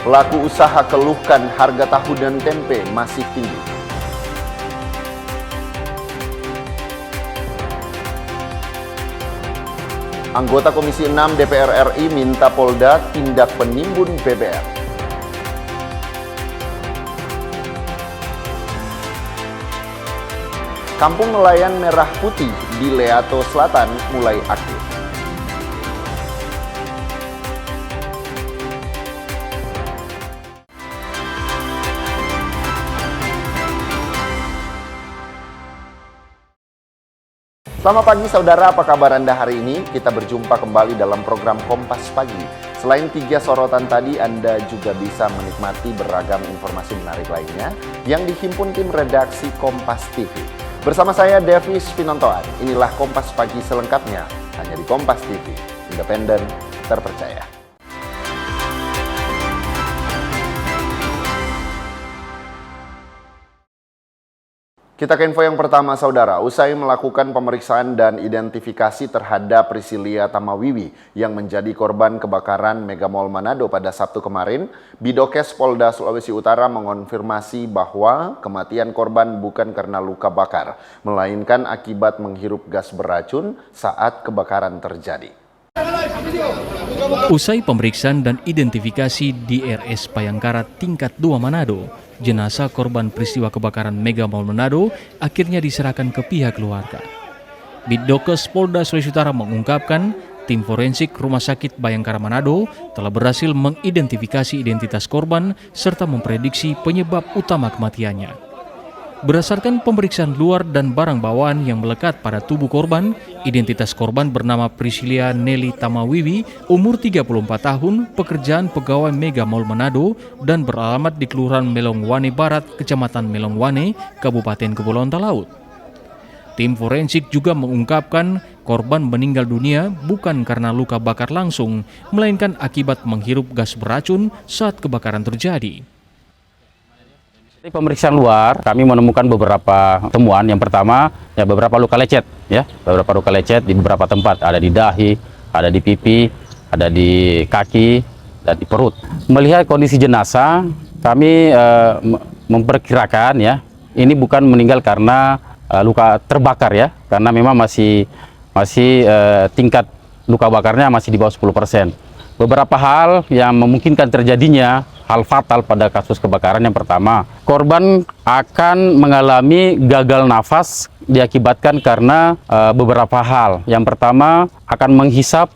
Pelaku usaha keluhkan harga tahu dan tempe masih tinggi. Anggota Komisi 6 DPR RI minta Polda tindak penimbun BBM. Kampung nelayan Merah Putih di Leato Selatan mulai aktif. Selamat pagi saudara, apa kabar Anda hari ini? Kita berjumpa kembali dalam program Kompas Pagi. Selain 3 sorotan tadi, Anda juga bisa menikmati beragam informasi menarik lainnya yang dihimpun tim redaksi Kompas TV. Bersama saya Devis Pinontoan, inilah Kompas Pagi selengkapnya, hanya di Kompas TV, independen, terpercaya. Kita ke info yang pertama, saudara. Usai melakukan pemeriksaan dan identifikasi terhadap Priscilia Tamawiwi yang menjadi korban kebakaran Mega Mall Manado pada Sabtu kemarin, Bidokes Polda Sulawesi Utara mengonfirmasi bahwa kematian korban bukan karena luka bakar, melainkan akibat menghirup gas beracun saat kebakaran terjadi. Usai pemeriksaan dan identifikasi di RS Payangkara tingkat 2 Manado, jenazah korban peristiwa kebakaran Mega Mall Manado akhirnya diserahkan ke pihak keluarga. Bidokes Polda Sulawesi Utara mengungkapkan tim forensik Rumah Sakit Bayangkara Manado telah berhasil mengidentifikasi identitas korban serta memprediksi penyebab utama kematiannya. Berdasarkan pemeriksaan luar dan barang bawaan yang melekat pada tubuh korban, identitas korban bernama Priscilia Nelly Tamawiwi, umur 34 tahun, pekerjaan pegawai Mega Mall Manado dan beralamat di Kelurahan Melongwane Barat, Kecamatan Melongwane, Kabupaten Kepulauan Talaut. Tim forensik juga mengungkapkan korban meninggal dunia bukan karena luka bakar langsung, melainkan akibat menghirup gas beracun saat kebakaran terjadi. Di pemeriksaan luar, kami menemukan beberapa temuan. Yang pertama, beberapa luka lecet, beberapa luka lecet di beberapa tempat, ada di dahi, ada di pipi, ada di kaki, dan di perut. Melihat kondisi jenazah, kami memperkirakan ini bukan meninggal karena luka terbakar karena memang masih tingkat luka bakarnya masih di bawah 10%. Beberapa hal yang memungkinkan terjadinya hal fatal pada kasus kebakaran. Yang pertama, korban akan mengalami gagal nafas diakibatkan karena beberapa hal. Yang pertama, akan menghisap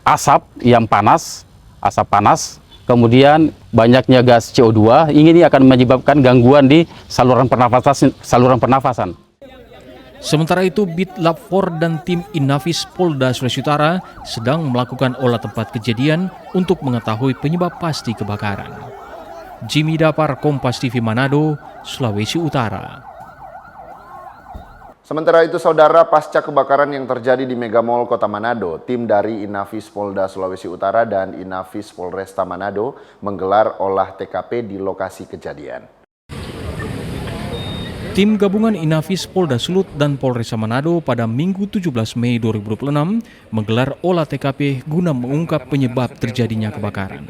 asap yang panas, asap panas. Kemudian banyaknya gas CO2, ini akan menyebabkan gangguan di saluran pernafasan. Sementara itu, Bitlab 4 dan tim Inafis Polda Sulawesi Utara sedang melakukan olah tempat kejadian untuk mengetahui penyebab pasti kebakaran. Jimmy Dapar, Kompas TV Manado, Sulawesi Utara. Sementara itu, saudara, pasca kebakaran yang terjadi di Mega Mall Kota Manado, tim dari Inafis Polda Sulawesi Utara dan Inafis Polresta Manado menggelar olah TKP di lokasi kejadian. Tim gabungan Inafis Polda Sulut dan Polresta Manado pada Minggu 17 Mei 2026 menggelar olah TKP guna mengungkap penyebab terjadinya kebakaran.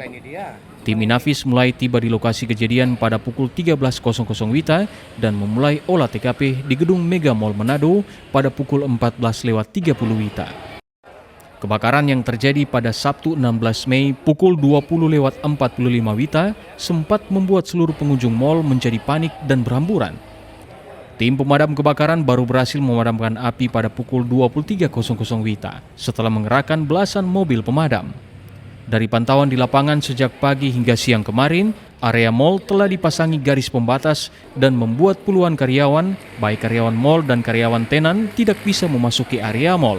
Tim Inafis mulai tiba di lokasi kejadian pada pukul 13.00 WITA dan memulai olah TKP di gedung Mega Mall Manado pada pukul 14.30 WITA. Kebakaran yang terjadi pada Sabtu 16 Mei pukul 20.45 WITA sempat membuat seluruh pengunjung mal menjadi panik dan berhamburan. Tim pemadam kebakaran baru berhasil memadamkan api pada pukul 23.00 WITA setelah mengerahkan belasan mobil pemadam. Dari pantauan di lapangan sejak pagi hingga siang kemarin, area mal telah dipasangi garis pembatas dan membuat puluhan karyawan, baik karyawan mal dan karyawan tenan, tidak bisa memasuki area mal.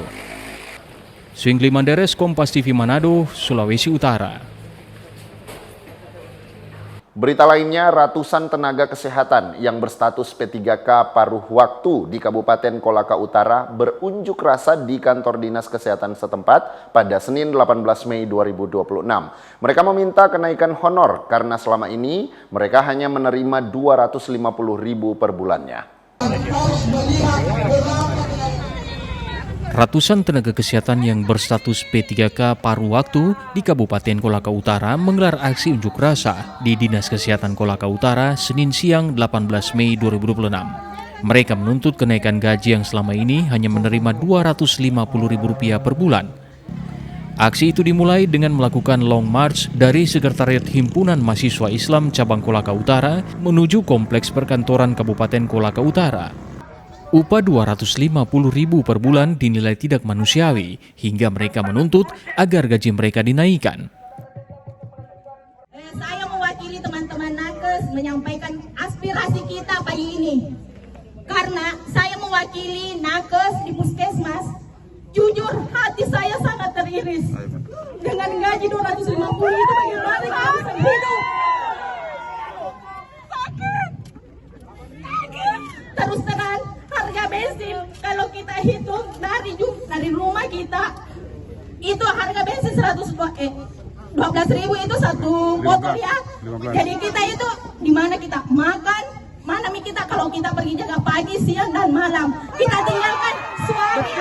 Swingli Manderes, Kompas TV Manado, Sulawesi Utara. Berita lainnya, ratusan tenaga kesehatan yang berstatus P3K paruh waktu di Kabupaten Kolaka Utara berunjuk rasa di kantor Dinas Kesehatan setempat pada Senin 18 Mei 2026. Mereka meminta kenaikan honor karena selama ini mereka hanya menerima Rp250.000 per bulannya. Ratusan tenaga kesehatan yang berstatus P3K paruh waktu di Kabupaten Kolaka Utara menggelar aksi unjuk rasa di Dinas Kesehatan Kolaka Utara Senin siang 18 Mei 2026. Mereka menuntut kenaikan gaji yang selama ini hanya menerima Rp250.000 per bulan. Aksi itu dimulai dengan melakukan long march dari Sekretariat Himpunan Mahasiswa Islam Cabang Kolaka Utara menuju Kompleks Perkantoran Kabupaten Kolaka Utara. Upah Rp250.000 per bulan dinilai tidak manusiawi hingga mereka menuntut agar gaji mereka dinaikkan. Saya mewakili teman-teman nakes menyampaikan aspirasi kita pagi ini. Karena saya mewakili nakes di puskesmas, jujur hati saya sangat teriris. Dengan gaji Rp250 itu bagaimana kita bisa hidup? Sakit. Terus terang, harga bensin kalau kita hitung dari rumah kita itu harga bensin 12.000 itu satu botol ya. Jadi kita itu di mana kita makan, mana kita kalau kita pergi jaga pagi, siang dan malam kita tinggalkan suami.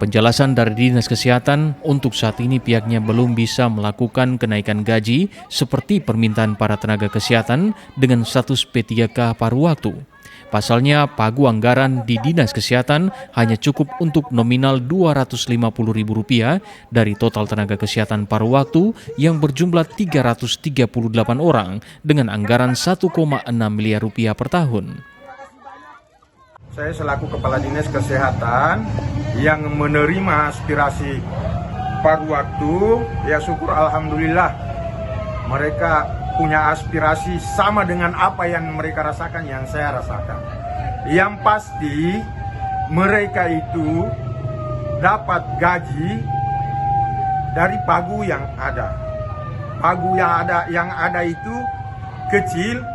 Penjelasan dari Dinas Kesehatan, untuk saat ini pihaknya belum bisa melakukan kenaikan gaji seperti permintaan para tenaga kesehatan dengan status P3K paruh waktu. Pasalnya, pagu anggaran di Dinas Kesehatan hanya cukup untuk nominal Rp250.000 dari total tenaga kesehatan paruh waktu yang berjumlah 338 orang dengan anggaran Rp1,6 miliar per tahun. Saya selaku Kepala Dinas Kesehatan yang menerima aspirasi paruh waktu, ya syukur alhamdulillah mereka punya aspirasi sama dengan apa yang mereka rasakan, yang saya rasakan. Yang pasti mereka itu dapat gaji dari pagu yang ada. Pagu yang ada itu kecil,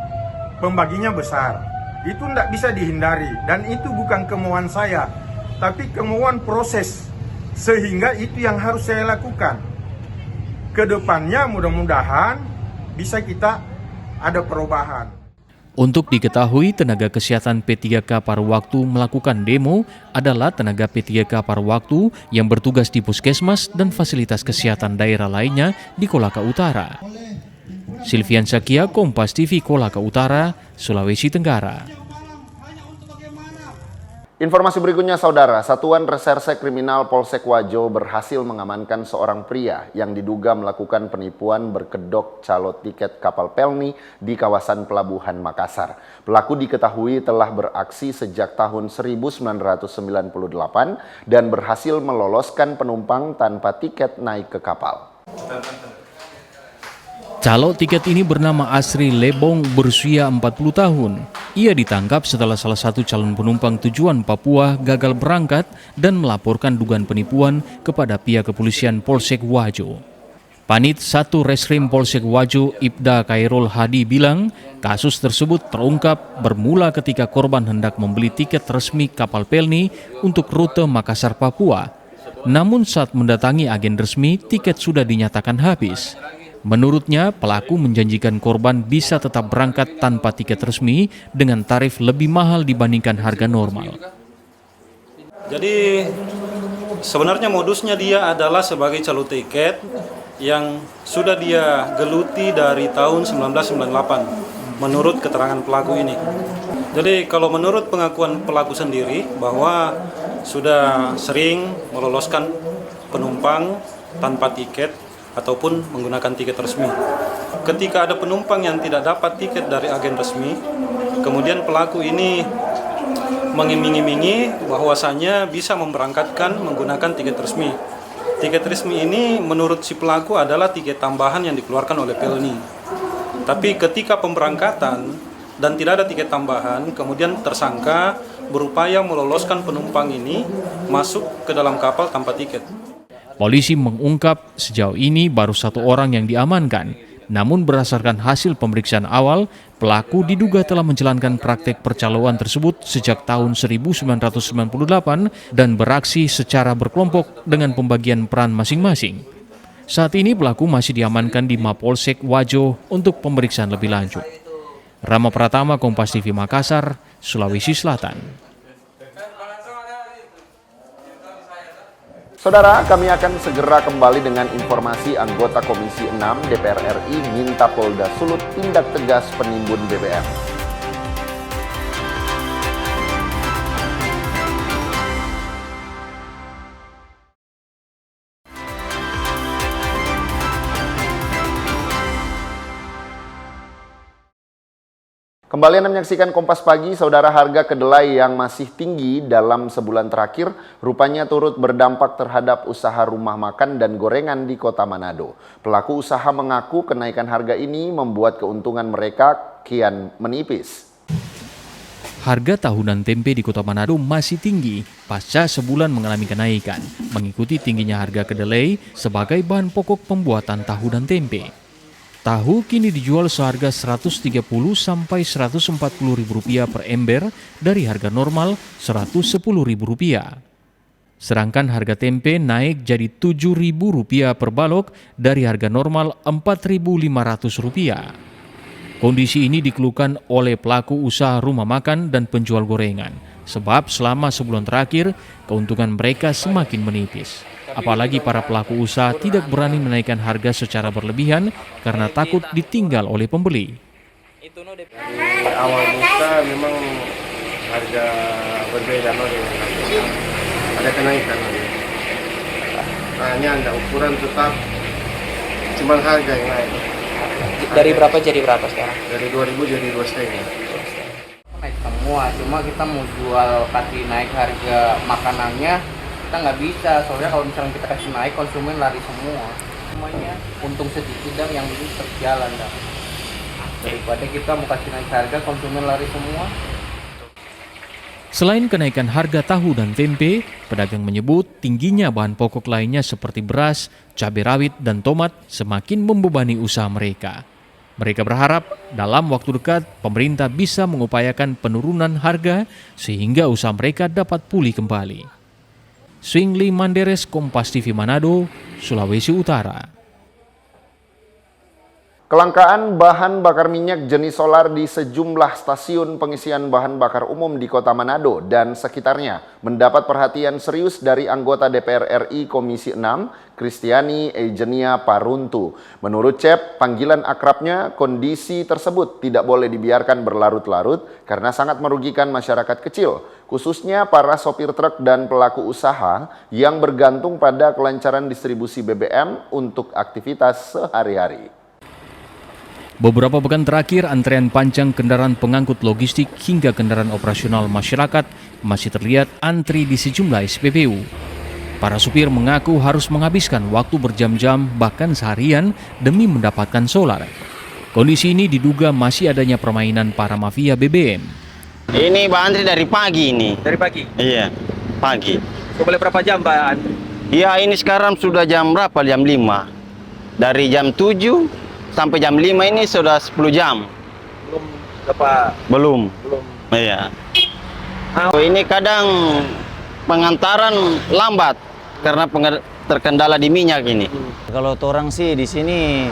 pembaginya besar. Itu tidak bisa dihindari dan itu bukan kemauan saya, tapi kemauan proses, sehingga itu yang harus saya lakukan. Kedepannya mudah-mudahan bisa kita ada perubahan. Untuk diketahui, tenaga kesehatan P3K paruh waktu melakukan demo adalah tenaga P3K paruh waktu yang bertugas di puskesmas dan fasilitas kesehatan daerah lainnya di Kolaka Utara. Silvian Sakia, Kompas TV, Kolaka Utara, Sulawesi Tenggara. Informasi berikutnya, Saudara. Satuan Reserse Kriminal Polsek Wajo berhasil mengamankan seorang pria yang diduga melakukan penipuan berkedok calo tiket kapal pelni di kawasan Pelabuhan Makassar. Pelaku diketahui telah beraksi sejak tahun 1998 dan berhasil meloloskan penumpang tanpa tiket naik ke kapal. Calo tiket ini bernama Asri Lebong, berusia 40 tahun. Ia ditangkap setelah salah satu calon penumpang tujuan Papua gagal berangkat dan melaporkan dugaan penipuan kepada pihak kepolisian Polsek Wajo. Panit 1 Reskrim Polsek Wajo, Ibda Khairul Hadi bilang, kasus tersebut terungkap bermula ketika korban hendak membeli tiket resmi kapal pelni untuk rute Makassar, Papua. Namun saat mendatangi agen resmi, tiket sudah dinyatakan habis. Menurutnya, pelaku menjanjikan korban bisa tetap berangkat tanpa tiket resmi dengan tarif lebih mahal dibandingkan harga normal. Jadi sebenarnya modusnya dia adalah sebagai calo tiket yang sudah dia geluti dari tahun 1998 menurut keterangan pelaku ini. Jadi kalau menurut pengakuan pelaku sendiri bahwa sudah sering meloloskan penumpang tanpa tiket ataupun menggunakan tiket resmi. Ketika ada penumpang yang tidak dapat tiket dari agen resmi, kemudian pelaku ini mengiming-imingi bahwasannya bisa memberangkatkan menggunakan tiket resmi. Tiket resmi ini menurut si pelaku adalah tiket tambahan yang dikeluarkan oleh pelni. Tapi ketika pemberangkatan dan tidak ada tiket tambahan, kemudian tersangka berupaya meloloskan penumpang ini masuk ke dalam kapal tanpa tiket. Polisi mengungkap sejauh ini baru 1 orang yang diamankan. Namun berdasarkan hasil pemeriksaan awal, pelaku diduga telah menjalankan praktek percaloan tersebut sejak tahun 1998 dan beraksi secara berkelompok dengan pembagian peran masing-masing. Saat ini pelaku masih diamankan di Mapolsek Wajo untuk pemeriksaan lebih lanjut. Rama Pratama, Kompas TV Makassar, Sulawesi Selatan. Saudara, kami akan segera kembali dengan informasi anggota Komisi 6 DPR RI minta Polda Sulut tindak tegas penimbun BBM. Kembali Anda menyaksikan Kompas Pagi, saudara. Harga kedelai yang masih tinggi dalam sebulan terakhir rupanya turut berdampak terhadap usaha rumah makan dan gorengan di Kota Manado. Pelaku usaha mengaku kenaikan harga ini membuat keuntungan mereka kian menipis. Harga tahunan tempe di Kota Manado masih tinggi pasca sebulan mengalami kenaikan, mengikuti tingginya harga kedelai sebagai bahan pokok pembuatan tahu dan tempe. Tahu kini dijual seharga Rp130 sampai Rp140.000 per ember dari harga normal Rp110.000. Sedangkan harga tempe naik jadi Rp7.000 per balok dari harga normal Rp4.500. Kondisi ini dikeluhkan oleh pelaku usaha rumah makan dan penjual gorengan, sebab selama sebulan terakhir keuntungan mereka semakin menipis. Apalagi para pelaku usaha tidak berani menaikkan harga secara berlebihan karena takut ditinggal oleh pembeli. Awal buka memang harga berbeda dengan harga. Ada kenaikan. Hanya ada ukuran tetap, cuma harga yang naik. Dari berapa jadi berapa sekarang? Dari 2.000 jadi 2,5. Naik semua, cuma kita mau jual kasih naik harga makanannya kita nggak bisa, soalnya kalau misalnya kita kasih naik konsumen lari semua. Semuanya untung sedikit dan yang ini terjalan dah. Daripada kita mau kasih naik harga konsumen lari semua. Selain kenaikan harga tahu dan tempe, pedagang menyebut tingginya bahan pokok lainnya seperti beras, cabai rawit, dan tomat semakin membebani usaha mereka. Mereka berharap dalam waktu dekat pemerintah bisa mengupayakan penurunan harga sehingga usaha mereka dapat pulih kembali. Swingli Manderes, Kompas TV Manado, Sulawesi Utara. Kelangkaan bahan bakar minyak jenis solar di sejumlah stasiun pengisian bahan bakar umum di Kota Manado dan sekitarnya mendapat perhatian serius dari anggota DPR RI Komisi 6, Kristiani Eugenia Paruntu. Menurut Cep, panggilan akrabnya, kondisi tersebut tidak boleh dibiarkan berlarut-larut karena sangat merugikan masyarakat kecil, khususnya para sopir truk dan pelaku usaha yang bergantung pada kelancaran distribusi BBM untuk aktivitas sehari-hari. Beberapa pekan terakhir, antrean panjang kendaraan pengangkut logistik hingga kendaraan operasional masyarakat masih terlihat antri di sejumlah SPBU. Para supir mengaku harus menghabiskan waktu berjam-jam bahkan seharian demi mendapatkan solar. Kondisi ini diduga masih adanya permainan para mafia BBM. Ini Pak antri dari pagi ini. Dari pagi? Iya, pagi. Boleh berapa jam Pak? Iya, ini sekarang sudah jam berapa? Jam 5. Dari jam 7 sampai jam 5 ini sudah 10 jam. Belum berapa? Belum. Belum. Iya. Ini kadang pengantaran lambat karena terkendala di minyak ini. Kalau orang sih di sini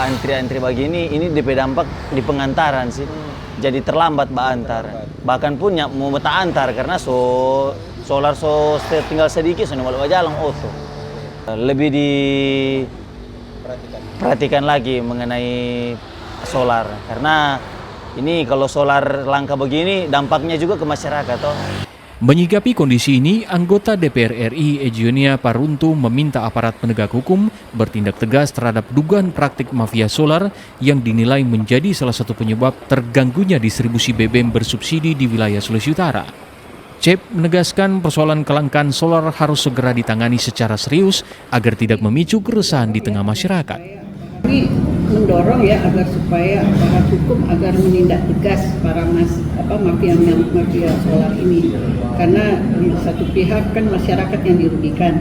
antri-antri begini ini DP dampak di pengantaran sih. Jadi terlambat antar. Bahkan pun mau antar karena solar tinggal sedikit soalnya mau jalan auto. Lebih perhatikan lagi mengenai solar karena ini kalau solar langka begini dampaknya juga ke masyarakat toh. Menyikapi kondisi ini, anggota DPR RI Eugenia Paruntu meminta aparat penegak hukum bertindak tegas terhadap dugaan praktik mafia solar yang dinilai menjadi salah satu penyebab terganggunya distribusi BBM bersubsidi di wilayah Sulawesi Utara. Cep menegaskan persoalan kelangkaan solar harus segera ditangani secara serius agar tidak memicu keresahan di tengah masyarakat. Kami mendorong ya agar supaya aparat hukum agar menindak tegas para mafia solar ini, karena di satu pihak kan masyarakat yang dirugikan,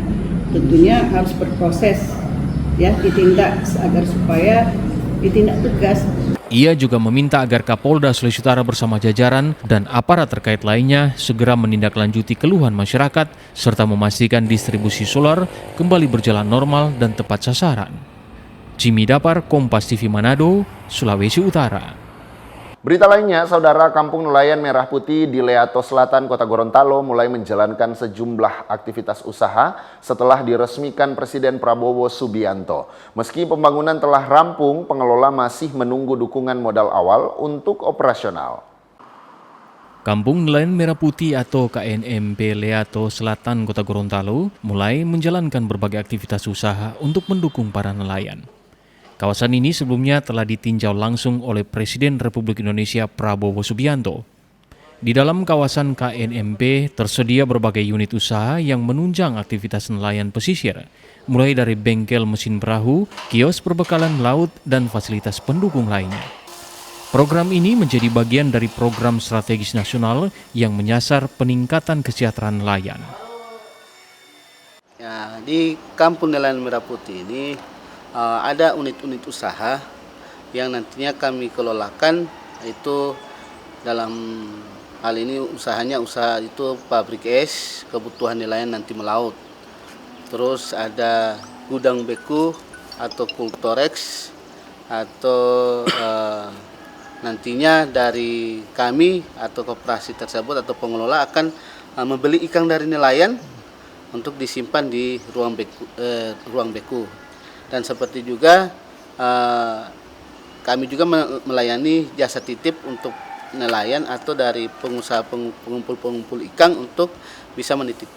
tentunya harus berproses ya ditindak agar supaya ditindak tegas. Ia juga meminta agar Kapolda Sulawesi Utara bersama jajaran dan aparat terkait lainnya segera menindaklanjuti keluhan masyarakat serta memastikan distribusi solar kembali berjalan normal dan tepat sasaran. Jimmy Dapar, Kompas TV Manado, Sulawesi Utara. Berita lainnya, Saudara, Kampung Nelayan Merah Putih di Leato Selatan, Kota Gorontalo mulai menjalankan sejumlah aktivitas usaha setelah diresmikan Presiden Prabowo Subianto. Meski pembangunan telah rampung, pengelola masih menunggu dukungan modal awal untuk operasional. Kampung Nelayan Merah Putih atau KNMP Leato Selatan, Kota Gorontalo mulai menjalankan berbagai aktivitas usaha untuk mendukung para nelayan. Kawasan ini sebelumnya telah ditinjau langsung oleh Presiden Republik Indonesia Prabowo Subianto. Di dalam kawasan KNMP tersedia berbagai unit usaha yang menunjang aktivitas nelayan pesisir, mulai dari bengkel mesin perahu, kios perbekalan laut, dan fasilitas pendukung lainnya. Program ini menjadi bagian dari program strategis nasional yang menyasar peningkatan kesejahteraan nelayan. Ya, di Kampung Nelayan Merah Putih ini ada unit-unit usaha yang nantinya kami kelolakan, itu dalam hal ini usahanya usaha itu pabrik es, kebutuhan nelayan nanti melaut. Terus ada gudang beku atau kultorex, atau nantinya dari kami atau koperasi tersebut atau pengelola akan membeli ikan dari nelayan untuk disimpan di ruang beku. Dan seperti juga kami juga melayani jasa titip untuk nelayan atau dari pengusaha pengumpul ikan untuk bisa menitip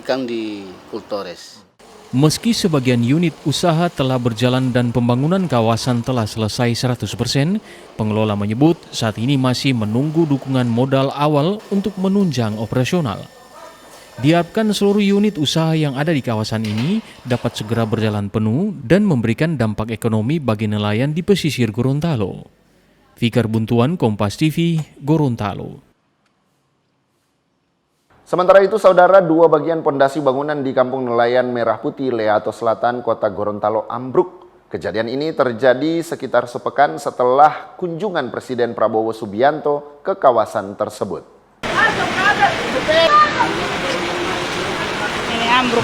ikan di kultores. Meski sebagian unit usaha telah berjalan dan pembangunan kawasan telah selesai 100%, pengelola menyebut saat ini masih menunggu dukungan modal awal untuk menunjang operasional. Diharapkan seluruh unit usaha yang ada di kawasan ini dapat segera berjalan penuh dan memberikan dampak ekonomi bagi nelayan di pesisir Gorontalo. Fikar Buntuan, Kompas TV, Gorontalo. Sementara itu, Saudara, dua bagian pondasi bangunan di Kampung Nelayan Merah Putih Leato Selatan, Kota Gorontalo ambruk. Kejadian ini terjadi sekitar sepekan setelah kunjungan Presiden Prabowo Subianto ke kawasan tersebut.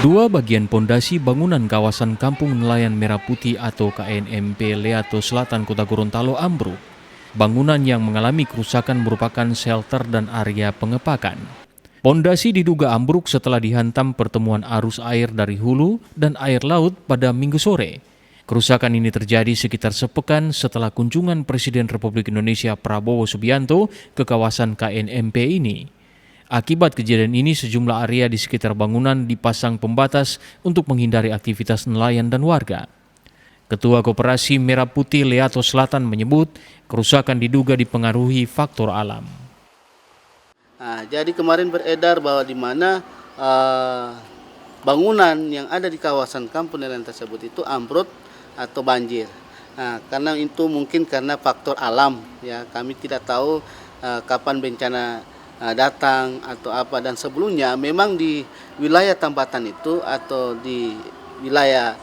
Dua bagian pondasi bangunan kawasan Kampung Nelayan Merah Putih atau KNMP Leato Selatan, Kota Gorontalo ambruk. Bangunan yang mengalami kerusakan merupakan shelter dan area pengepakan. Pondasi diduga ambruk setelah dihantam pertemuan arus air dari hulu dan air laut pada Minggu sore. Kerusakan ini terjadi sekitar sepekan setelah kunjungan Presiden Republik Indonesia Prabowo Subianto ke kawasan KNMP ini. Akibat kejadian ini, sejumlah area di sekitar bangunan dipasang pembatas untuk menghindari aktivitas nelayan dan warga. Ketua Koperasi Merah Putih Leato Selatan menyebut kerusakan diduga dipengaruhi faktor alam. Jadi kemarin beredar bahwa di mana bangunan yang ada di kawasan kampung nelayan tersebut itu ambruk atau banjir. Karena itu mungkin karena faktor alam, ya kami tidak tahu kapan bencana datang atau apa, dan sebelumnya memang di wilayah tambatan itu atau di wilayah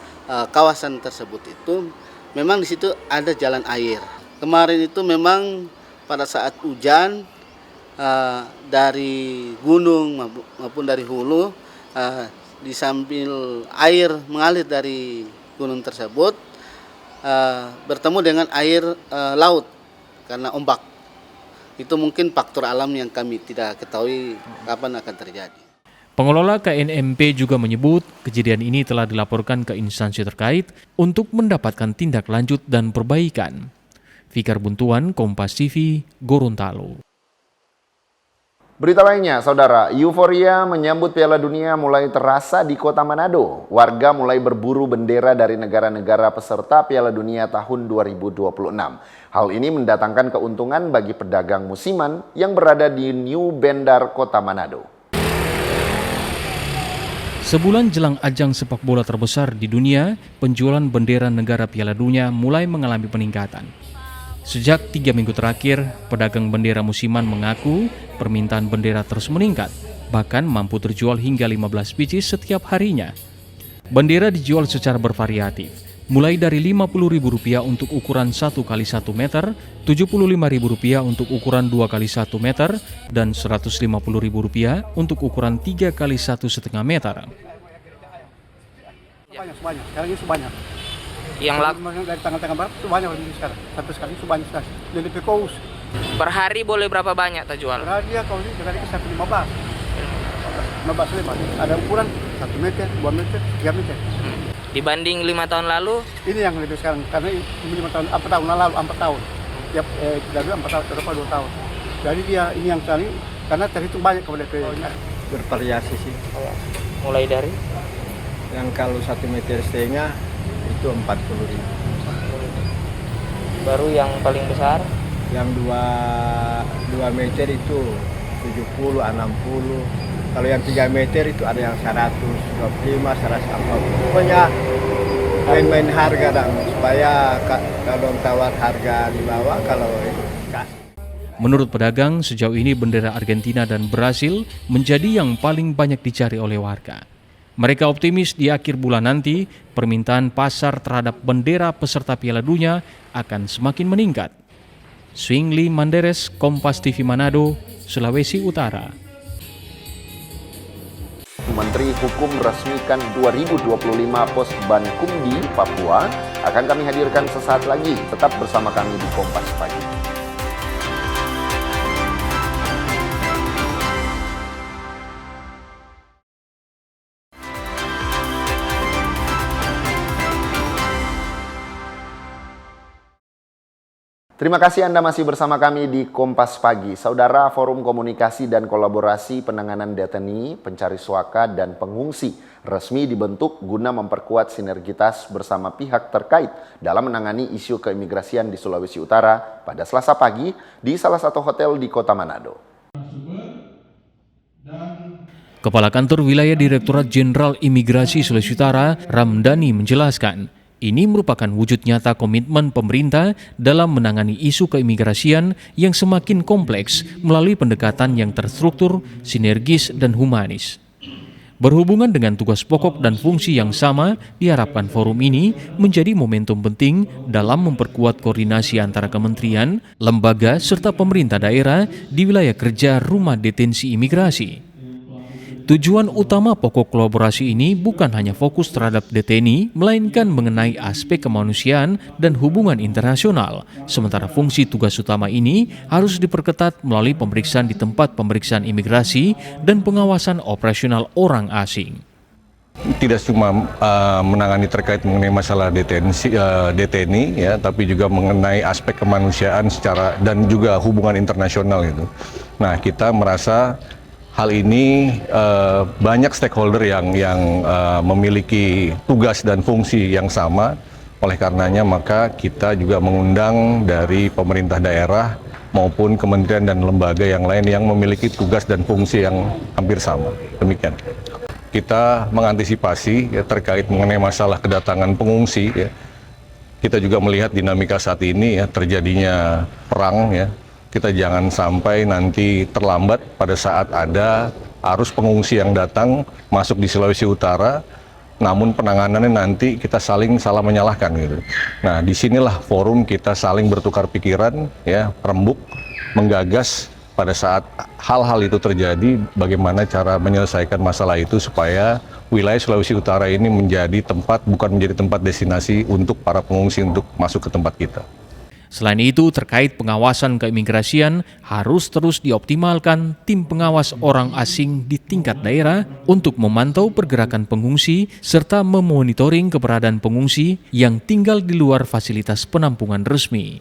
kawasan tersebut itu memang di situ ada jalan air. Kemarin itu memang pada saat hujan dari gunung maupun dari hulu, di sambil air mengalir dari gunung tersebut bertemu dengan air laut karena ombak. Itu mungkin faktor alam yang kami tidak ketahui kapan akan terjadi. Pengelola KNMP juga menyebut kejadian ini telah dilaporkan ke instansi terkait untuk mendapatkan tindak lanjut dan perbaikan. Fikar Buntuan, Kompas TV, Gorontalo. Berita lainnya, Saudara, euforia menyambut Piala Dunia mulai terasa di Kota Manado. Warga mulai berburu bendera dari negara-negara peserta Piala Dunia tahun 2026. Hal ini mendatangkan keuntungan bagi pedagang musiman yang berada di New Bandar, Kota Manado. Sebulan jelang ajang sepak bola terbesar di dunia, penjualan bendera negara Piala Dunia mulai mengalami peningkatan. Sejak 3 minggu terakhir, pedagang bendera musiman mengaku permintaan bendera terus meningkat, bahkan mampu terjual hingga 15 biji setiap harinya. Bendera dijual secara bervariatif, mulai dari Rp50.000 untuk ukuran 1x1 meter, Rp75.000 untuk ukuran 2x1 meter, dan Rp150.000 untuk ukuran 3x1,5 meter. Banyak, sekarang ini banyak. Yang dari tanggal-tanggal barat itu banyak sekarang. Sampai sekarang itu banyak sekali. Dari PKU Per hari boleh berapa banyak tak jual? Per hari ya kalau ini dari 115. 15 lebar. Ada ukuran 1 meter, 2 meter, 3 meter. Dibanding 5 tahun lalu? Ini yang lebih sekarang karena ini 5 tahun, 4 tahun lalu 4 tahun. Tiap kita dulu 4 tahun, berapa 2 tahun. Jadi dia ini yang saling karena terhitung banyak kepada Bervariasi sih. Mulai dari? Yang kalau 1,5 meter itu 40.000. Baru yang paling besar? Yang 2 meter itu 70, 60. Kalau yang 3 meter itu ada yang 125, 140. Pokoknya main-main harga dan supaya kalau tawar harga di bawah, kalau itu kasih. Menurut pedagang, sejauh ini bendera Argentina dan Brasil menjadi yang paling banyak dicari oleh warga. Mereka optimis di akhir bulan nanti, permintaan pasar terhadap bendera peserta Piala Dunia akan semakin meningkat. Swingli Manderes, Kompas TV Manado, Sulawesi Utara. Menteri Hukum resmikan 2025 pos Bankumdi Papua akan kami hadirkan sesaat lagi. Tetap bersama kami di Kompas Pagi. Terima kasih Anda masih bersama kami di Kompas Pagi. Saudara, Forum Komunikasi dan Kolaborasi Penanganan Deteni, Pencari Suaka, dan Pengungsi resmi dibentuk guna memperkuat sinergitas bersama pihak terkait dalam menangani isu keimigrasian di Sulawesi Utara pada Selasa pagi di salah satu hotel di Kota Manado. Kepala Kantor Wilayah Direktorat Jenderal Imigrasi Sulawesi Utara, Ramdhani, menjelaskan, ini merupakan wujud nyata komitmen pemerintah dalam menangani isu keimigrasian yang semakin kompleks melalui pendekatan yang terstruktur, sinergis, dan humanis. Berhubungan dengan tugas pokok dan fungsi yang sama, diharapkan forum ini menjadi momentum penting dalam memperkuat koordinasi antara kementerian, lembaga, serta pemerintah daerah di wilayah kerja rumah detensi imigrasi. Tujuan utama pokok kolaborasi ini bukan hanya fokus terhadap deteni, melainkan mengenai aspek kemanusiaan dan hubungan internasional. Sementara fungsi tugas utama ini harus diperketat melalui pemeriksaan di tempat pemeriksaan imigrasi dan pengawasan operasional orang asing. Tidak cuma menangani terkait mengenai masalah deteni, ya, tapi juga mengenai aspek kemanusiaan secara dan juga hubungan internasional itu. Nah, kita merasa hal ini banyak stakeholder yang memiliki tugas dan fungsi yang sama. Oleh karenanya maka kita juga mengundang dari pemerintah daerah maupun kementerian dan lembaga yang lain yang memiliki tugas dan fungsi yang hampir sama. Demikian. Kita mengantisipasi ya, terkait mengenai masalah kedatangan pengungsi. Ya. Kita juga melihat dinamika saat ini ya, terjadinya perang ya. Kita jangan sampai nanti terlambat pada saat ada arus pengungsi yang datang masuk di Sulawesi Utara, namun penanganannya nanti kita saling salah menyalahkan gitu. Nah, disinilah forum kita saling bertukar pikiran, ya, rembuk, menggagas pada saat hal-hal itu terjadi, bagaimana cara menyelesaikan masalah itu supaya wilayah Sulawesi Utara ini menjadi tempat, bukan menjadi tempat destinasi untuk para pengungsi untuk masuk ke tempat kita. Selain itu, terkait pengawasan keimigrasian harus terus dioptimalkan tim pengawas orang asing di tingkat daerah untuk memantau pergerakan pengungsi serta memonitoring keberadaan pengungsi yang tinggal di luar fasilitas penampungan resmi.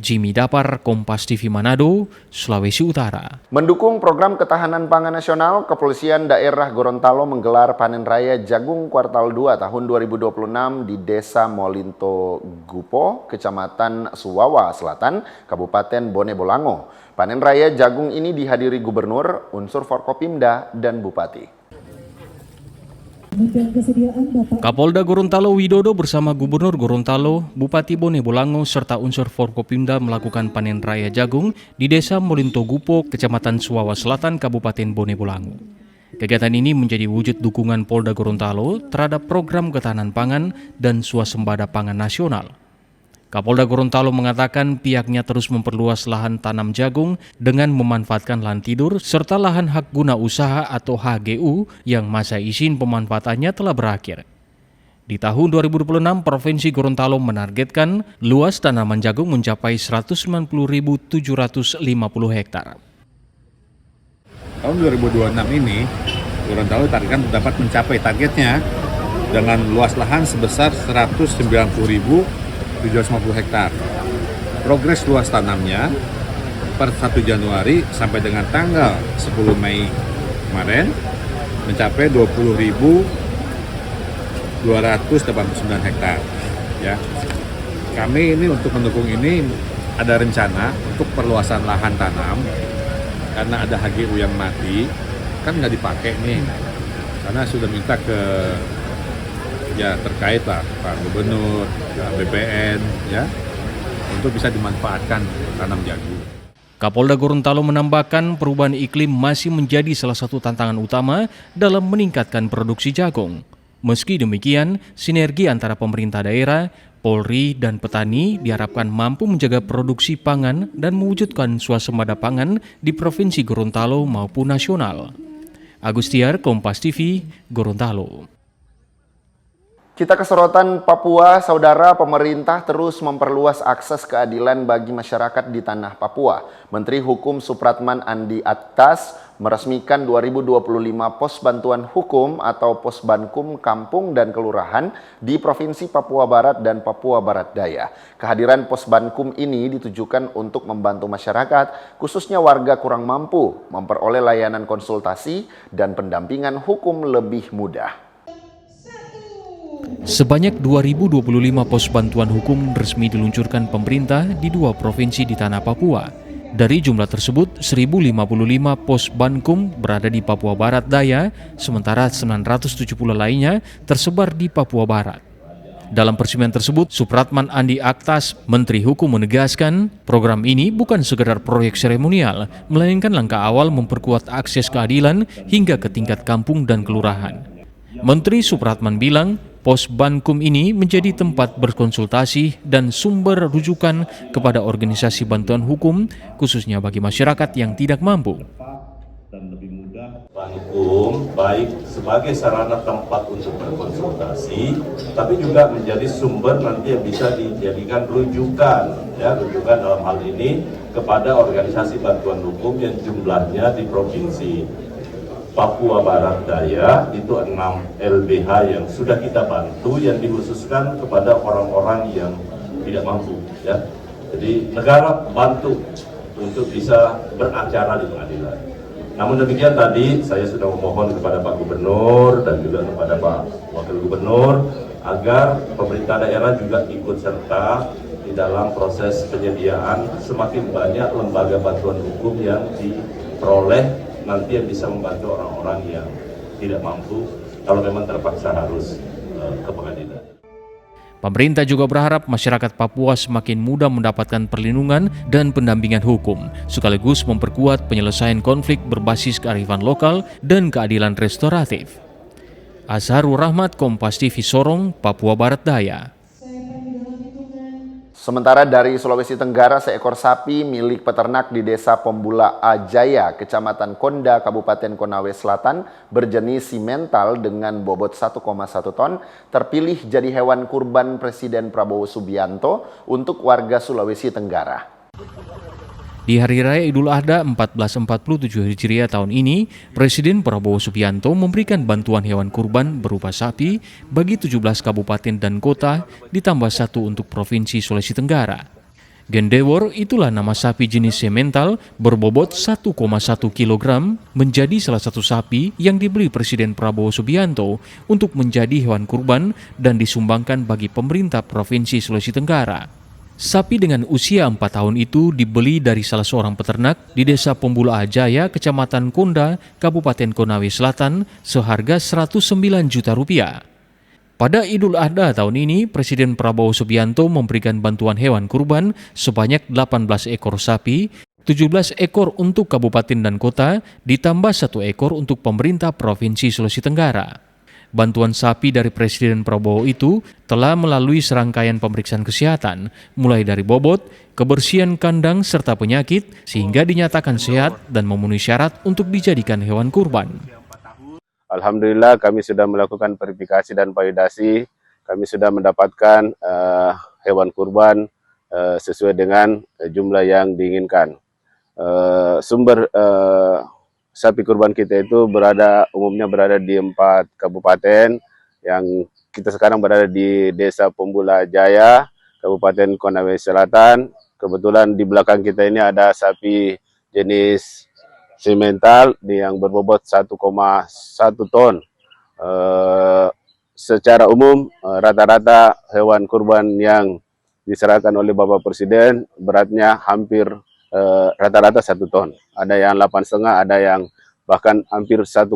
Jimmy Dapar, Kompas TV Manado, Sulawesi Utara. Mendukung program ketahanan pangan nasional, Kepolisian Daerah Gorontalo menggelar panen raya jagung kuartal 2 tahun 2026 di Desa Molinto Gupo, Kecamatan Suwawa Selatan, Kabupaten Bone Bolango. Panen raya jagung ini dihadiri Gubernur, unsur Forkopimda, dan Bupati. Kapolda Gorontalo Widodo bersama Gubernur Gorontalo, Bupati Bone Bolango, serta unsur Forkopimda melakukan panen raya jagung di Desa Molinto Gupo, Kecamatan Suwawa Selatan, Kabupaten Bone Bolango. Kegiatan ini menjadi wujud dukungan Polda Gorontalo terhadap program ketahanan pangan dan swasembada pangan nasional. Kapolda Gorontalo mengatakan pihaknya terus memperluas lahan tanam jagung dengan memanfaatkan lahan tidur serta lahan hak guna usaha atau HGU yang masa izin pemanfaatannya telah berakhir. Di tahun 2026, Provinsi Gorontalo menargetkan luas tanaman jagung mencapai 190.750 hektar. Tahun 2026 ini, Gorontalo ditargetkan dapat mencapai targetnya dengan luas lahan sebesar 190.750 hektar. Progres luas tanamnya per 1 Januari sampai dengan tanggal 10 Mei kemarin mencapai 20.289 hektar. Ya, kami ini untuk mendukung ini ada rencana untuk perluasan lahan tanam karena ada HGU yang mati kan nggak dipakai nih, karena sudah minta ke ya terkait lah Pak Gubernur, BPN ya untuk bisa dimanfaatkan tanam jagung. Kapolda Gorontalo menambahkan perubahan iklim masih menjadi salah satu tantangan utama dalam meningkatkan produksi jagung. Meski demikian, sinergi antara pemerintah daerah, Polri, dan petani diharapkan mampu menjaga produksi pangan dan mewujudkan swasembada pangan di Provinsi Gorontalo maupun nasional. Agustiar, Kompas TV, Gorontalo. Kita ke sorotan Papua, saudara. Pemerintah terus memperluas akses keadilan bagi masyarakat di tanah Papua. Menteri Hukum Supratman Andi Aktas meresmikan 2025 pos bantuan hukum atau Posbankum Kampung dan Kelurahan di Provinsi Papua Barat dan Papua Barat Daya. Kehadiran Posbankum ini ditujukan untuk membantu masyarakat, khususnya warga kurang mampu, memperoleh layanan konsultasi dan pendampingan hukum lebih mudah. Sebanyak 2025 pos bantuan hukum resmi diluncurkan pemerintah di 2 provinsi di tanah Papua. Dari jumlah tersebut, 1.055 pos Bankum berada di Papua Barat Daya, sementara 970 lainnya tersebar di Papua Barat. Dalam peresmian tersebut, Supratman Andi Aktas, Menteri Hukum, menegaskan program ini bukan sekedar proyek seremonial, melainkan langkah awal memperkuat akses keadilan hingga ke tingkat kampung dan kelurahan. Menteri Supratman bilang, pos Bankum ini menjadi tempat berkonsultasi dan sumber rujukan kepada organisasi bantuan hukum, khususnya bagi masyarakat yang tidak mampu. Bankum baik sebagai sarana tempat untuk berkonsultasi, tapi juga menjadi sumber nanti yang bisa dijadikan rujukan, ya, rujukan dalam hal ini kepada organisasi bantuan hukum yang jumlahnya di provinsi Papua Barat Daya itu 6 LBH yang sudah kita bantu, yang dikhususkan kepada orang-orang yang tidak mampu, ya. Jadi negara bantu untuk bisa beracara di pengadilan. Namun demikian tadi saya sudah memohon kepada Pak Gubernur dan juga kepada Pak Wakil Gubernur agar pemerintah daerah juga ikut serta di dalam proses penyediaan semakin banyak lembaga bantuan hukum yang diperoleh nanti yang bisa membantu orang-orang yang tidak mampu kalau memang terpaksa harus ke pengadilan. Pemerintah juga berharap masyarakat Papua semakin mudah mendapatkan perlindungan dan pendampingan hukum, sekaligus memperkuat penyelesaian konflik berbasis kearifan lokal dan keadilan restoratif. Azharul Rahmat, Kompas TV, Sorong, Papua Barat Daya. Sementara dari Sulawesi Tenggara, seekor sapi milik peternak di Desa Pembula Ajaya, Kecamatan Konda, Kabupaten Konawe Selatan, berjenis simental dengan bobot 1,1 ton, terpilih jadi hewan kurban Presiden Prabowo Subianto untuk warga Sulawesi Tenggara. Di Hari Raya Idul Adha 1447 Hijriah tahun ini, Presiden Prabowo Subianto memberikan bantuan hewan kurban berupa sapi bagi 17 kabupaten dan kota, ditambah 1 untuk Provinsi Sulawesi Tenggara. Gendewor, itulah nama sapi jenis semental berbobot 1,1 kg, menjadi salah satu sapi yang dibeli Presiden Prabowo Subianto untuk menjadi hewan kurban dan disumbangkan bagi pemerintah Provinsi Sulawesi Tenggara. Sapi dengan usia 4 tahun itu dibeli dari salah seorang peternak di Desa Pembula Ajaya, Kecamatan Konda, Kabupaten Konawe Selatan, seharga Rp109 juta. Pada Idul Adha tahun ini, Presiden Prabowo Subianto memberikan bantuan hewan kurban sebanyak 18 ekor sapi, 17 ekor untuk kabupaten dan kota, ditambah 1 ekor untuk pemerintah Provinsi Sulawesi Tenggara. Bantuan sapi dari Presiden Prabowo itu telah melalui serangkaian pemeriksaan kesehatan, mulai dari bobot, kebersihan kandang, serta penyakit, sehingga dinyatakan sehat dan memenuhi syarat untuk dijadikan hewan kurban. Alhamdulillah kami sudah melakukan verifikasi dan validasi kami sudah mendapatkan hewan kurban sesuai dengan jumlah yang diinginkan. Sumber sapi kurban kita itu umumnya berada di 4 kabupaten, yang kita sekarang berada di Desa Pembula Jaya, Kabupaten Konawe Selatan. Kebetulan di belakang kita ini ada sapi jenis simental yang berbobot 1,1 ton. Secara umum rata-rata hewan kurban yang diserahkan oleh Bapak Presiden beratnya hampir rata-rata 1 ton. Ada yang 8,5, ada yang bahkan hampir 1,2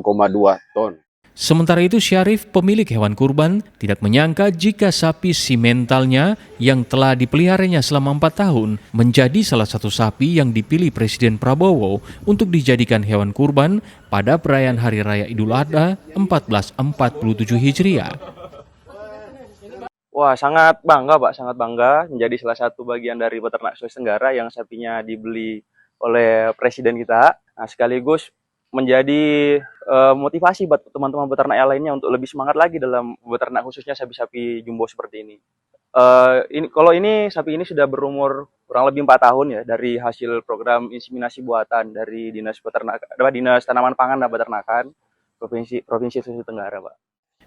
ton. Sementara itu Syarif, pemilik hewan kurban, tidak menyangka jika sapi simentalnya yang telah dipeliharanya selama 4 tahun menjadi salah satu sapi yang dipilih Presiden Prabowo untuk dijadikan hewan kurban pada perayaan Hari Raya Idul Adha 1447 Hijriah. Wah, sangat bangga Pak, sangat bangga menjadi salah satu bagian dari peternak Sulawesi Tenggara yang sapinya dibeli oleh Presiden kita. Nah, sekaligus menjadi motivasi buat teman-teman peternak yang lainnya untuk lebih semangat lagi dalam beternak, khususnya sapi-sapi jumbo seperti ini. Sapi ini sudah berumur kurang lebih 4 tahun ya, dari hasil program inseminasi buatan dari Dinas Tanaman Pangan dan Peternakan Provinsi Sulawesi Tenggara, Pak.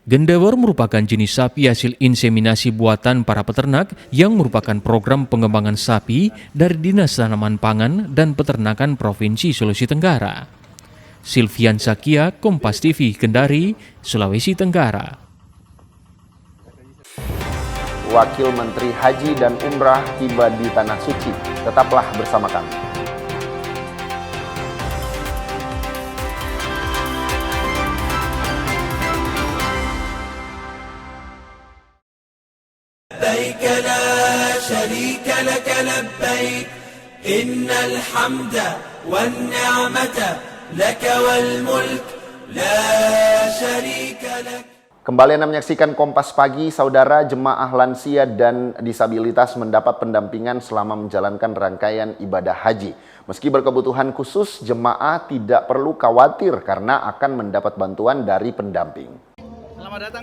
Gendewor merupakan jenis sapi hasil inseminasi buatan para peternak yang merupakan program pengembangan sapi dari Dinas Tanaman Pangan dan Peternakan Provinsi Sulawesi Tenggara. Silvian Sakia, Kompas TV, Kendari, Sulawesi Tenggara. Wakil Menteri Haji dan Umrah tiba di Tanah Suci. Tetaplah bersama kami. لبيك لا شريك لك لبيك إن الحمد والنعمة لك والملك لا شريك لك. Kembali Anda menyaksikan Kompas Pagi, saudara. Jemaah lansia dan disabilitas mendapat pendampingan selama menjalankan rangkaian ibadah haji. Meski berkebutuhan khusus, jemaah tidak perlu khawatir karena akan mendapat bantuan dari pendamping.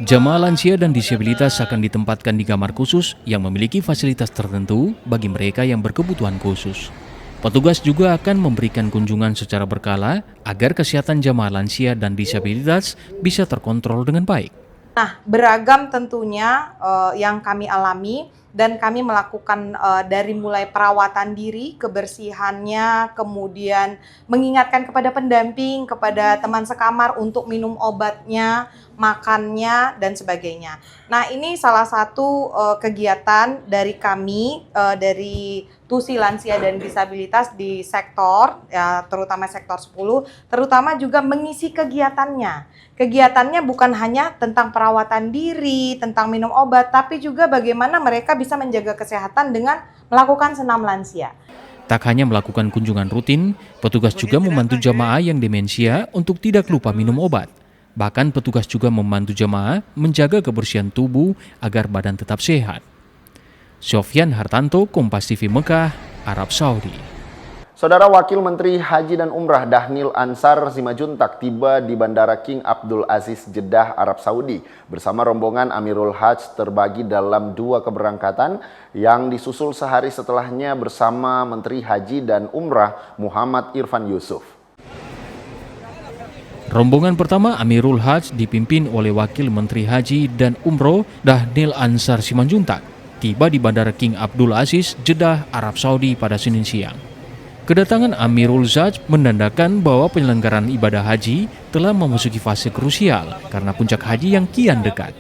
Jemaah lansia dan disabilitas akan ditempatkan di kamar khusus yang memiliki fasilitas tertentu bagi mereka yang berkebutuhan khusus. Petugas juga akan memberikan kunjungan secara berkala agar kesehatan jemaah lansia dan disabilitas bisa terkontrol dengan baik. Nah, beragam tentunya yang kami alami dan kami melakukan dari mulai perawatan diri, kebersihannya, kemudian mengingatkan kepada pendamping, kepada teman sekamar untuk minum obatnya, makannya, dan sebagainya. Nah, ini salah satu kegiatan dari kami, dari TUSI Lansia dan Disabilitas di sektor, ya, terutama sektor 10, terutama juga mengisi kegiatannya. Kegiatannya bukan hanya tentang perawatan diri, tentang minum obat, tapi juga bagaimana mereka bisa menjaga kesehatan dengan melakukan senam lansia. Tak hanya melakukan kunjungan rutin, petugas juga membantu jemaah yang demensia untuk tidak lupa minum obat. Bahkan petugas juga membantu jemaah menjaga kebersihan tubuh agar badan tetap sehat. Sofyan Hartanto, Kompas TV Mekah, Arab Saudi. Saudara, Wakil Menteri Haji dan Umrah Dhanil Ansar Simajuntak tiba di Bandara King Abdul Aziz Jeddah, Arab Saudi. Bersama rombongan Amirul Hajj terbagi dalam 2 keberangkatan yang disusul sehari setelahnya bersama Menteri Haji dan Umrah Muhammad Irfan Yusuf. Rombongan pertama Amirul Hajj dipimpin oleh Wakil Menteri Haji dan Umroh Dhanil Ansar Simajuntak tiba di Bandara King Abdul Aziz Jeddah, Arab Saudi pada Senin siang. Kedatangan Amirul Hajj menandakan bahwa penyelenggaraan ibadah haji telah memasuki fase krusial karena puncak haji yang kian dekat.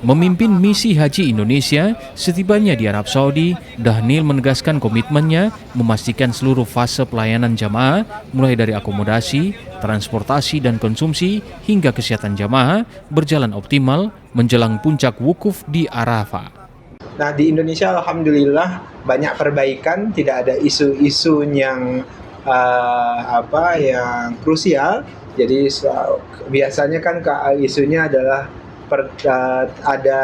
Memimpin misi haji Indonesia setibanya di Arab Saudi, Dhanil menegaskan komitmennya memastikan seluruh fase pelayanan jamaah mulai dari akomodasi, transportasi dan konsumsi hingga kesehatan jamaah berjalan optimal menjelang puncak wukuf di Arafah. Nah, di Indonesia alhamdulillah banyak perbaikan, tidak ada isu-isu yang yang krusial. Jadi biasanya kan isunya adalah ada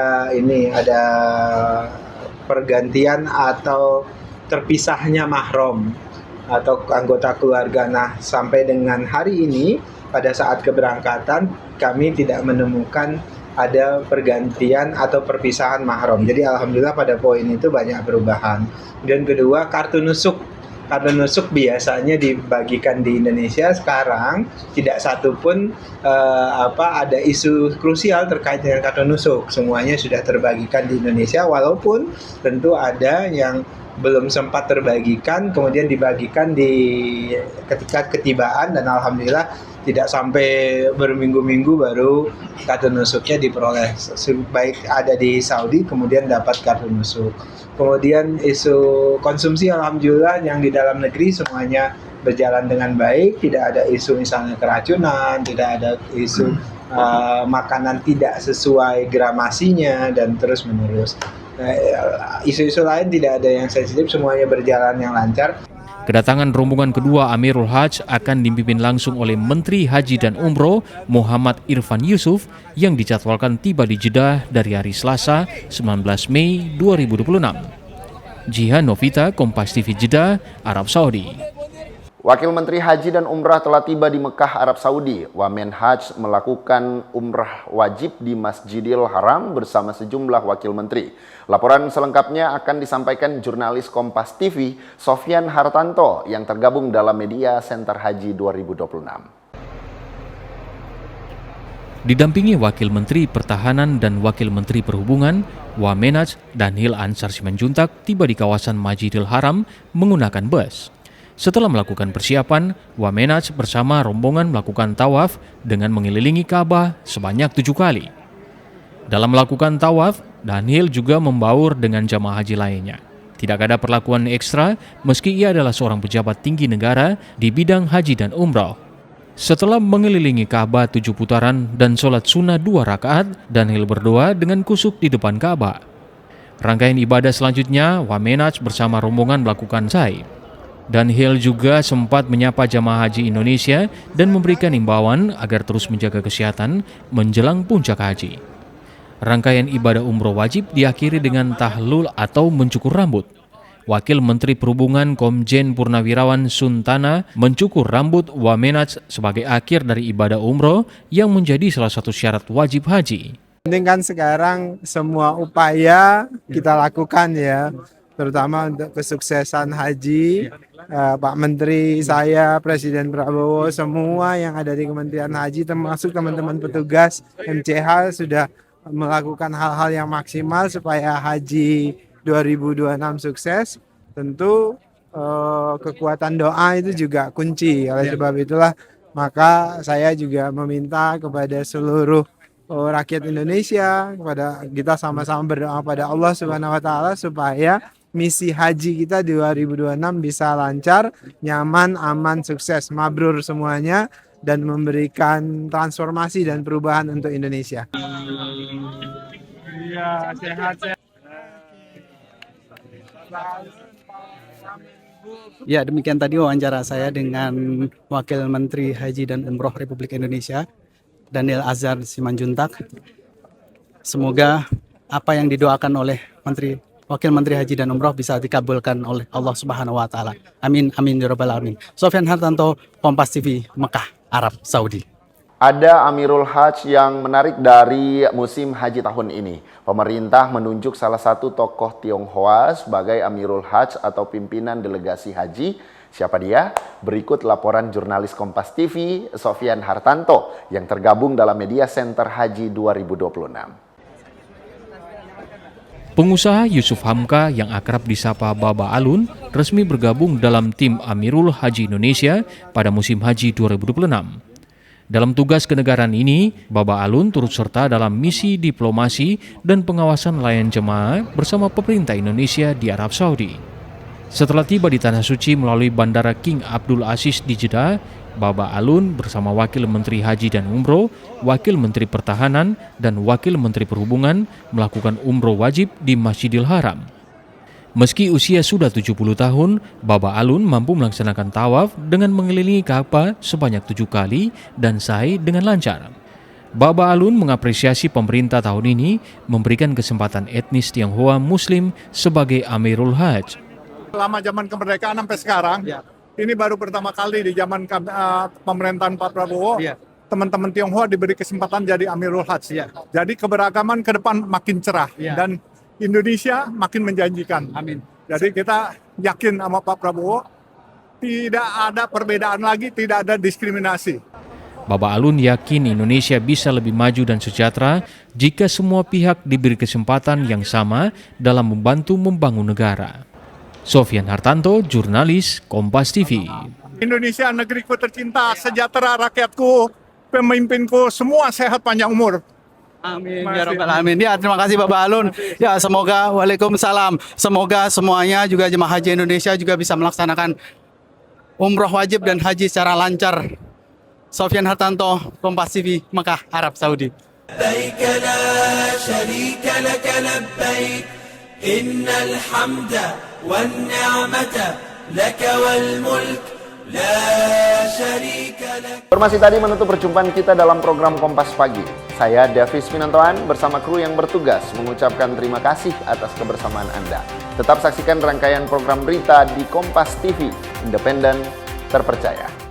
pergantian atau terpisahnya mahram atau anggota keluarga. Nah, sampai dengan hari ini pada saat keberangkatan kami tidak menemukan ada pergantian atau perpisahan mahram. Jadi alhamdulillah pada poin itu banyak perubahan. Dan kedua, kartu nusuk. Kartu nusuk biasanya dibagikan di Indonesia, sekarang tidak satu pun ada isu krusial terkait dengan kartu nusuk. Semuanya sudah terbagikan di Indonesia, walaupun tentu ada yang belum sempat terbagikan, kemudian dibagikan ketika ketibaan, dan alhamdulillah tidak sampai berminggu-minggu baru kartu nusuknya diperoleh. Baik ada di Saudi kemudian dapat kartu nusuk. Kemudian isu konsumsi alhamdulillah yang di dalam negeri semuanya berjalan dengan baik, tidak ada isu misalnya keracunan, tidak ada isu makanan tidak sesuai gramasinya dan terus menerus. Isu-isu lain tidak ada yang sensitif, semuanya berjalan yang lancar. Kedatangan rombongan kedua Amirul Hajj akan dipimpin langsung oleh Menteri Haji dan Umroh Muhammad Irfan Yusuf yang dijadwalkan tiba di Jeddah dari hari Selasa 19 Mei 2026. Jihan Novita, Kompas TV Jeddah, Arab Saudi. Wakil Menteri Haji dan Umrah telah tiba di Mekah, Arab Saudi. Wamen Hajj melakukan umrah wajib di Masjidil Haram bersama sejumlah wakil menteri. Laporan selengkapnya akan disampaikan jurnalis Kompas TV, Sofyan Hartanto, yang tergabung dalam Media Center Haji 2026. Didampingi Wakil Menteri Pertahanan dan Wakil Menteri Perhubungan, Wamenaj Dhanil Ansar Simanjuntak tiba di kawasan Masjidil Haram menggunakan bus. Setelah melakukan persiapan, Wamenaj bersama rombongan melakukan tawaf dengan mengelilingi Ka'bah sebanyak 7 kali. Dalam melakukan tawaf, Dhanil juga membaur dengan jamaah haji lainnya. Tidak ada perlakuan ekstra meski ia adalah seorang pejabat tinggi negara di bidang haji dan umrah. Setelah mengelilingi Ka'bah 7 putaran dan sholat sunnah 2 rakaat, Dhanil berdoa dengan kusuk di depan Ka'bah. Rangkaian ibadah selanjutnya, Wamenaj bersama rombongan melakukan sa'i. Dhanil juga sempat menyapa jamaah haji Indonesia dan memberikan imbauan agar terus menjaga kesehatan menjelang puncak haji. Rangkaian ibadah umroh wajib diakhiri dengan tahlul atau mencukur rambut. Wakil Menteri Perhubungan Komjen Purnawirawan Suntana mencukur rambut Wamenaj sebagai akhir dari ibadah umroh yang menjadi salah satu syarat wajib haji. Penting kan sekarang semua upaya kita lakukan ya, terutama untuk kesuksesan haji. Pak Menteri, saya, Presiden Prabowo, semua yang ada di Kementerian Haji termasuk teman-teman petugas MCH sudah melakukan hal-hal yang maksimal supaya haji 2026 sukses. Tentu kekuatan doa itu juga kunci. Oleh sebab itulah maka saya juga meminta kepada seluruh rakyat Indonesia, kepada kita sama-sama berdoa pada Allah Subhanahu wa taala supaya misi haji kita 2026 bisa lancar, nyaman, aman, sukses, mabrur semuanya, dan memberikan transformasi dan perubahan untuk Indonesia. Iya, sehat-sehat. Ya, demikian tadi wawancara saya dengan Wakil Menteri Haji dan Umroh Republik Indonesia, Dhanil Ansar Simanjuntak. Semoga apa yang didoakan oleh Wakil Menteri Haji dan Umroh bisa dikabulkan oleh Allah Subhanahu wa taala. Amin amin ya rabbal alamin. Sofyan Hartanto, Kompas TV, Mekah, Arab Saudi. Ada Amirul Hajj yang menarik dari musim haji tahun ini. Pemerintah menunjuk salah satu tokoh Tionghoa sebagai Amirul Hajj atau pimpinan delegasi haji. Siapa dia? Berikut laporan jurnalis Kompas TV, Sofyan Hartanto, yang tergabung dalam Media Center Haji 2026. Pengusaha Yusuf Hamka yang akrab disapa Baba Alun resmi bergabung dalam tim Amirul Haji Indonesia pada musim haji 2026. Dalam tugas kenegaraan ini, Baba Alun turut serta dalam misi diplomasi dan pengawasan layan jemaah bersama pemerintah Indonesia di Arab Saudi. Setelah tiba di Tanah Suci melalui Bandara King Abdul Aziz di Jeddah, Baba Alun bersama Wakil Menteri Haji dan Umroh, Wakil Menteri Pertahanan, dan Wakil Menteri Perhubungan melakukan umroh wajib di Masjidil Haram. Meski usia sudah 70 tahun, Baba Alun mampu melaksanakan tawaf dengan mengelilingi Ka'bah sebanyak 7 kali dan sa'i dengan lancar. Baba Alun mengapresiasi pemerintah tahun ini memberikan kesempatan etnis Tionghoa Muslim sebagai Amirul Hajj. Selama zaman kemerdekaan sampai sekarang, ini baru pertama kali di zaman pemerintahan Pak Prabowo teman-teman Tionghoa diberi kesempatan jadi Amirul Hajj. Jadi keberagaman ke depan makin cerah dan Indonesia makin menjanjikan. Amin. Jadi kita yakin sama Pak Prabowo, tidak ada perbedaan lagi, tidak ada diskriminasi. Baba Alun yakin Indonesia bisa lebih maju dan sejahtera jika semua pihak diberi kesempatan yang sama dalam membantu membangun negara. Sofyan Hartanto, jurnalis Kompas TV. Indonesia negeriku tercinta, sejahtera rakyatku, pemimpinku, semua sehat panjang umur. Amin ya rabbal alamin. Ya, terima kasih Bapak Alun. Ya, semoga waalaikumsalam. Semoga semuanya juga jemaah haji Indonesia juga bisa melaksanakan umroh wajib dan haji secara lancar. Sofyan Hartanto, Kompas TV, Mekah, Arab Saudi. لبيك لا شريك لك لبيك إن الحمد والنعمة لك والملك لا شريك لك. Informasi tadi menutup perjumpaan kita dalam program Kompas Pagi. Saya Davis Minantoan bersama kru yang bertugas mengucapkan terima kasih atas kebersamaan Anda. Tetap saksikan rangkaian program berita di Kompas TV, independen, terpercaya.